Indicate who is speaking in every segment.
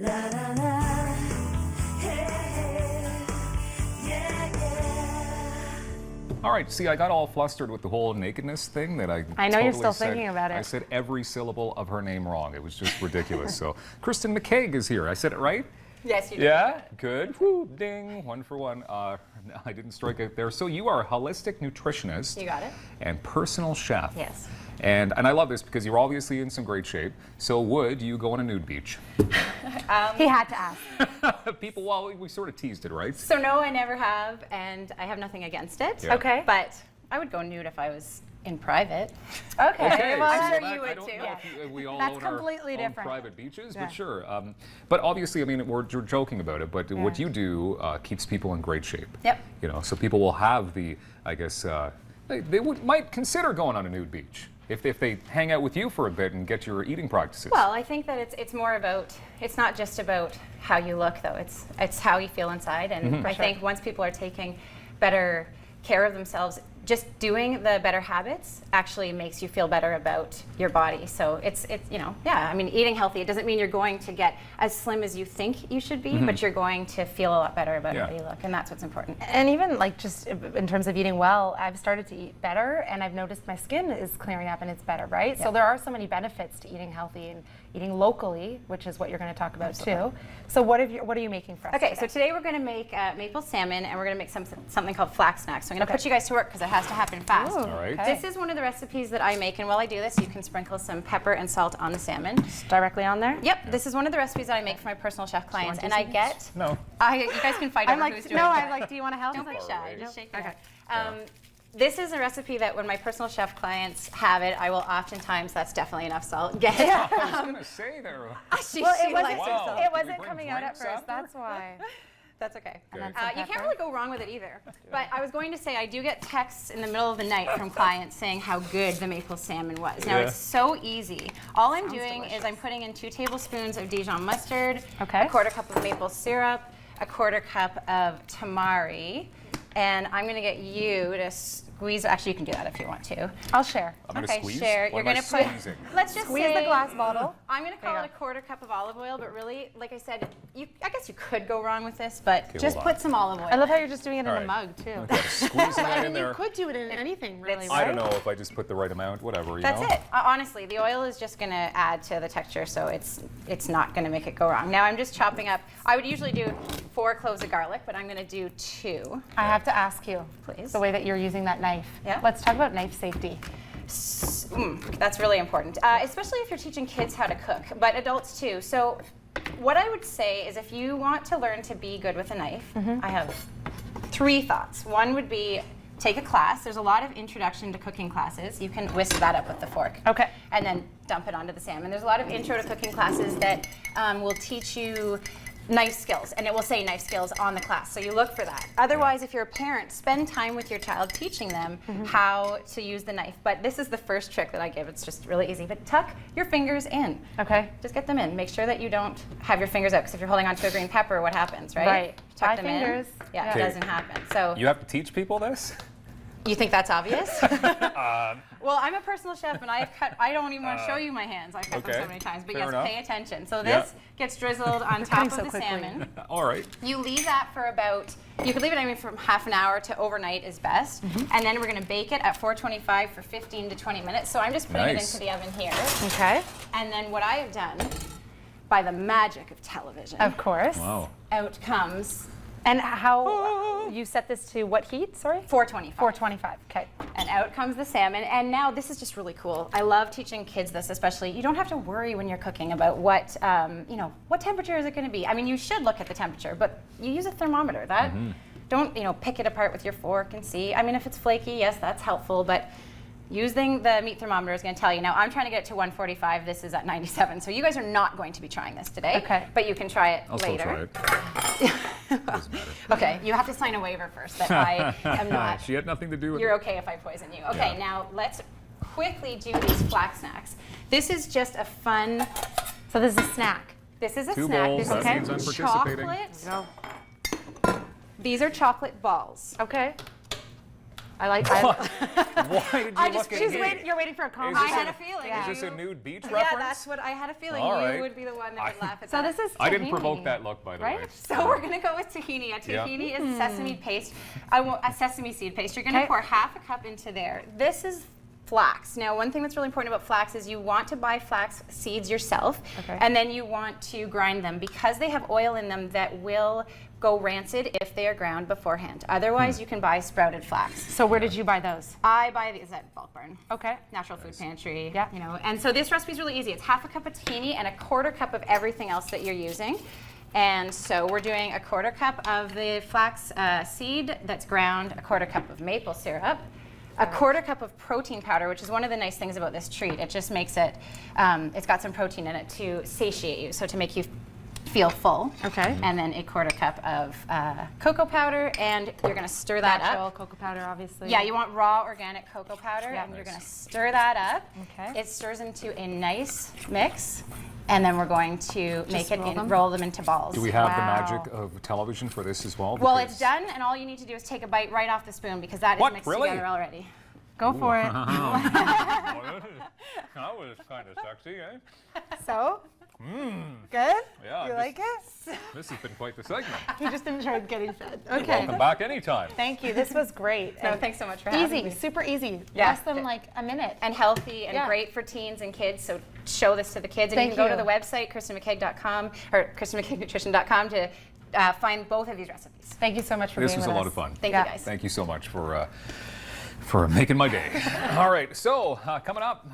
Speaker 1: La la la, hey, yeah, yeah.
Speaker 2: All right, see, I got all flustered with the whole nakedness thing that I
Speaker 3: know you're
Speaker 2: totally
Speaker 3: still
Speaker 2: said-
Speaker 3: thinking about it.
Speaker 2: I said every syllable of her name wrong. It was just ridiculous. So, Kristin McCaig is here. I said it right?
Speaker 4: Yes, you did.
Speaker 2: Yeah, good. Woo, ding, 1 for 1. I didn't strike out there. So you are a holistic nutritionist.
Speaker 4: You got it.
Speaker 2: And personal chef.
Speaker 4: Yes.
Speaker 2: And I love this because you're obviously in some great shape. So would you go on a nude beach?
Speaker 3: He had to ask.
Speaker 2: People, well, we sort of teased it, right?
Speaker 4: So no, I never have, and I have nothing against it.
Speaker 2: Yeah.
Speaker 3: Okay.
Speaker 4: But I would go nude if I was in private.
Speaker 3: Okay. Well,
Speaker 4: I'm sure
Speaker 2: that-
Speaker 4: you
Speaker 2: I
Speaker 4: would
Speaker 2: don't
Speaker 4: too.
Speaker 2: know if we all
Speaker 3: That's
Speaker 2: own
Speaker 3: completely
Speaker 2: our own
Speaker 3: different.
Speaker 2: private beaches,
Speaker 3: Yeah.
Speaker 2: but sure. But obviously, I mean, we're joking about it, but what you do keeps people in great shape.
Speaker 4: Yep.
Speaker 2: You know, so people will have the, I guess, they might consider going on a nude beach if they hang out with you for a bit and get your eating practices.
Speaker 4: Well, I think that it's more about, it's not just about how you look though, it's how you feel inside, and I think once people are taking better care of themselves, just doing the better habits actually makes you feel better about your body. So it's you know, yeah, I mean, eating healthy, it doesn't mean you're going to get as slim as you think you should be, but you're going to feel a lot better about
Speaker 2: Yeah.
Speaker 4: how you look, and that's what's important.
Speaker 3: And even like just in terms of eating well, I've started to eat better, and I've noticed my skin is clearing up and it's better, right? So there are so many benefits to eating healthy and eating locally, which is what you're going to talk about too. So what are you making for us?
Speaker 4: Okay, so today we're going to make maple salmon, and we're going to make something called flax snacks. So I'm going to put you guys to work because it has to happen fast.
Speaker 3: Ooh,
Speaker 2: All right.
Speaker 3: okay.
Speaker 4: This is one of the recipes that I make, and while I do this, you can sprinkle some pepper and salt on the salmon.
Speaker 3: Directly on there?
Speaker 4: Yep, this is one of the recipes that I make for my personal chef clients, and I get.
Speaker 2: No.
Speaker 4: You guys can fight
Speaker 3: I'm
Speaker 4: over
Speaker 3: like,
Speaker 4: who's doing
Speaker 3: no,
Speaker 4: it.
Speaker 3: I'm like, do you want to help?
Speaker 4: Don't be
Speaker 3: He's like,
Speaker 4: shy.
Speaker 2: right.
Speaker 4: Just shake
Speaker 3: Okay.
Speaker 4: it. This is a recipe that when my personal chef clients have it, I will oftentimes, that's definitely enough salt, get it.
Speaker 2: I was going to say there.
Speaker 4: She
Speaker 3: Well, it
Speaker 4: likes
Speaker 3: wasn't,
Speaker 4: her
Speaker 2: Wow.
Speaker 4: salt.
Speaker 2: Did
Speaker 3: it
Speaker 2: we
Speaker 3: wasn't
Speaker 2: bring
Speaker 3: coming out at
Speaker 2: drinks
Speaker 3: first.
Speaker 2: after?
Speaker 3: That's why.
Speaker 4: That's okay.
Speaker 2: Okay.
Speaker 3: And then some
Speaker 4: You can't
Speaker 3: pepper.
Speaker 4: really go wrong with it either. But I was going to say, I do get texts in the middle of the night from clients saying how good the maple salmon was. Now,
Speaker 2: Yeah.
Speaker 4: it's so easy. All I'm
Speaker 3: Sounds
Speaker 4: doing
Speaker 3: delicious.
Speaker 4: is I'm putting in 2 tablespoons of Dijon mustard,
Speaker 3: Okay.
Speaker 4: a 1/4 cup of maple syrup, a 1/4 cup of tamari, and I'm going to get you to squeeze. Actually, you can do that if you want to.
Speaker 3: I'll share.
Speaker 2: I'm going to
Speaker 4: Okay,
Speaker 2: squeeze.
Speaker 4: share.
Speaker 2: What
Speaker 4: You're
Speaker 2: am I
Speaker 4: going to put.
Speaker 2: squeezing?
Speaker 4: Let's just
Speaker 3: Squeeze
Speaker 4: say,
Speaker 3: the glass bottle.
Speaker 4: I'm going to call
Speaker 3: There
Speaker 4: it
Speaker 3: you
Speaker 4: a 1/4 cup of olive oil, but really, like I said, I guess you could go wrong with this, but just
Speaker 2: hold on.
Speaker 4: put some olive oil.
Speaker 3: I love how you're just doing it
Speaker 2: All
Speaker 3: in a
Speaker 2: right.
Speaker 3: mug too.
Speaker 2: Squeezing that in there.
Speaker 3: You could do it in anything, really,
Speaker 4: It's-
Speaker 2: I
Speaker 3: right?
Speaker 2: don't know if I just put the right amount, whatever, you
Speaker 4: That's
Speaker 2: know?
Speaker 4: it. Honestly, the oil is just going to add to the texture, so it's not going to make it go wrong. Now I'm just chopping up. I would usually do 4 cloves of garlic, but I'm going to do 2.
Speaker 3: I have to ask you,
Speaker 4: Please.
Speaker 3: the way that you're using that knife.
Speaker 4: Yeah.
Speaker 3: Let's talk about knife safety.
Speaker 4: That's really important, especially if you're teaching kids how to cook, but adults too. So what I would say is if you want to learn to be good with a knife, I have 3 thoughts. One would be take a class. There's a lot of introduction to cooking classes. You can whisk that up with the fork.
Speaker 3: Okay.
Speaker 4: And then dump it onto the salmon. There's a lot of intro to cooking classes that will teach you knife skills, and it will say knife skills on the class, so you look for that. Otherwise, if you're a parent, spend time with your child teaching them how to use the knife. But this is the first trick that I give. It's just really easy. But tuck your fingers in.
Speaker 3: Okay.
Speaker 4: Just get them in. Make sure that you don't have your fingers out, because if you're holding onto a green pepper, what happens, right?
Speaker 3: Right.
Speaker 4: Tuck
Speaker 3: 5
Speaker 4: them
Speaker 3: fingers.
Speaker 4: in. Yeah,
Speaker 3: Yeah.
Speaker 4: it
Speaker 2: Okay.
Speaker 4: doesn't happen. So
Speaker 2: You have to teach people this?
Speaker 4: you think that's obvious? Well, I'm a personal chef, and I don't even want to show you my hands. I've cut them
Speaker 2: okay.
Speaker 4: so many times. But
Speaker 2: Fair
Speaker 4: yes,
Speaker 2: enough.
Speaker 4: pay attention. So
Speaker 2: Yeah.
Speaker 4: this gets drizzled on top of
Speaker 3: so
Speaker 4: the
Speaker 3: quickly.
Speaker 4: salmon.
Speaker 2: All right.
Speaker 4: You leave that for about, you could leave it anywhere from half an hour to overnight is best. And then we're going to bake it at 425 for 15 to 20 minutes. So I'm just putting
Speaker 2: Nice.
Speaker 4: it into the oven here.
Speaker 3: Okay.
Speaker 4: And then what I have done, by the magic of television,
Speaker 3: Of course.
Speaker 2: Wow.
Speaker 4: out comes
Speaker 3: And how you set this to what heat? Sorry.
Speaker 4: 425.
Speaker 3: 425. Okay.
Speaker 4: And out comes the salmon. And now this is just really cool. I love teaching kids this, especially. You don't have to worry when you're cooking about what, what temperature is it going to be. I mean, you should look at the temperature, but you use a thermometer. That don't, pick it apart with your fork and see. I mean, if it's flaky, yes, that's helpful, but using the meat thermometer is going to tell you. Now, I'm trying to get it to 145. This is at 97. So you guys are not going to be trying this today.
Speaker 3: Okay.
Speaker 4: But you can try it
Speaker 2: I'll still
Speaker 4: later.
Speaker 2: try it. Doesn't matter.
Speaker 4: Okay, you have to sign a waiver first that I am not.
Speaker 2: She had nothing to do with
Speaker 4: You're
Speaker 2: it.
Speaker 4: okay if I poison you. Okay,
Speaker 2: Yeah.
Speaker 4: now let's quickly do these flax snacks. This is just a fun.
Speaker 3: So this is a snack.
Speaker 4: This is a
Speaker 2: 2
Speaker 4: snack.
Speaker 2: bowls,
Speaker 4: This
Speaker 2: that
Speaker 4: is
Speaker 2: means I'm participating.
Speaker 4: chocolate. These are chocolate balls.
Speaker 3: Okay. I like.
Speaker 2: Why did you look at me?
Speaker 3: You're waiting for a
Speaker 2: Is
Speaker 3: comment.
Speaker 4: I
Speaker 2: this
Speaker 4: had
Speaker 2: a-
Speaker 4: a feeling.
Speaker 3: Yeah.
Speaker 2: Is this a nude beach
Speaker 4: Yeah,
Speaker 2: reference?
Speaker 4: that's what I had a feeling.
Speaker 2: All
Speaker 4: you
Speaker 2: right.
Speaker 4: would be the one that would laugh at
Speaker 3: So
Speaker 4: that.
Speaker 3: this is.
Speaker 2: I didn't
Speaker 3: tahini,
Speaker 2: provoke that look, by the way.
Speaker 3: right?
Speaker 4: So we're gonna go with tahini. A tahini is sesame paste. A sesame seed paste. You're gonna
Speaker 3: Okay.
Speaker 4: pour half a cup into there. This is flax. Now, one thing that's really important about flax is you want to buy flax seeds yourself,
Speaker 3: Okay.
Speaker 4: and then you want to grind them because they have oil in them that will go rancid if they are ground beforehand. Otherwise, you can buy sprouted flax.
Speaker 3: So where did you buy those?
Speaker 4: I buy these at Bulk Barn.
Speaker 3: Okay.
Speaker 4: Natural Food Pantry.
Speaker 3: Yeah.
Speaker 4: You know, and so this recipe is really easy. It's half a cup of tahini and a quarter cup of everything else that you're using. And so we're doing a quarter cup of the flax seed that's ground, a quarter cup of maple syrup, a quarter cup of protein powder, which is one of the nice things about this treat. It just makes it, it's got some protein in it to satiate you, so to make you feel full.
Speaker 3: Okay.
Speaker 4: And then a quarter cup of cocoa powder, and you're gonna stir that
Speaker 3: Natural
Speaker 4: up.
Speaker 3: cocoa powder, obviously.
Speaker 4: Yeah, you want raw organic cocoa powder,
Speaker 3: Yeah.
Speaker 4: and you're gonna stir that up.
Speaker 3: Okay.
Speaker 4: It stirs into a nice mix, and then we're going to make it roll them into balls.
Speaker 2: Do we have the
Speaker 3: Wow.
Speaker 2: magic of television for this as well?
Speaker 4: Well,
Speaker 2: Because-
Speaker 4: it's done, and all you need to do is take a bite right off the spoon because that is
Speaker 2: What,
Speaker 4: mixed
Speaker 2: really?
Speaker 4: together already.
Speaker 3: Go for it.
Speaker 2: That was kind of sexy, eh?
Speaker 3: So. Good.
Speaker 2: Yeah,
Speaker 3: You like it?
Speaker 2: This has been quite the segment.
Speaker 3: You just enjoyed getting fed.
Speaker 2: Welcome
Speaker 3: Okay.
Speaker 2: back anytime.
Speaker 3: Thank you. This was great.
Speaker 4: No,
Speaker 3: And
Speaker 4: thanks so much for having
Speaker 3: easy,
Speaker 4: me.
Speaker 3: super easy.
Speaker 4: Yeah.
Speaker 3: Less than like a minute.
Speaker 4: And healthy and
Speaker 3: Yeah.
Speaker 4: great for teens and kids. So show this to the kids. And
Speaker 3: Thank
Speaker 4: you can go
Speaker 3: you.
Speaker 4: to the website, KristinMcCaig.com or KristinMcCaigNutrition.com to find both of these recipes.
Speaker 3: Thank you so much for
Speaker 2: This
Speaker 3: being
Speaker 2: was
Speaker 3: with
Speaker 2: a lot
Speaker 3: us.
Speaker 2: of fun.
Speaker 4: Thank
Speaker 3: Yeah.
Speaker 4: you guys.
Speaker 2: Thank you so much for making my day. All right, so coming up,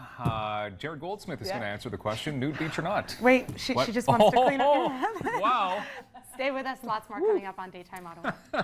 Speaker 2: Jared Goldsmith is
Speaker 3: Yeah.
Speaker 2: going to answer the question, nude beach or not?
Speaker 3: Wait, she
Speaker 2: What?
Speaker 3: just wants to clean up your
Speaker 2: Oh, wow.
Speaker 3: Stay with us. Lots more coming up on Daytime Ottawa.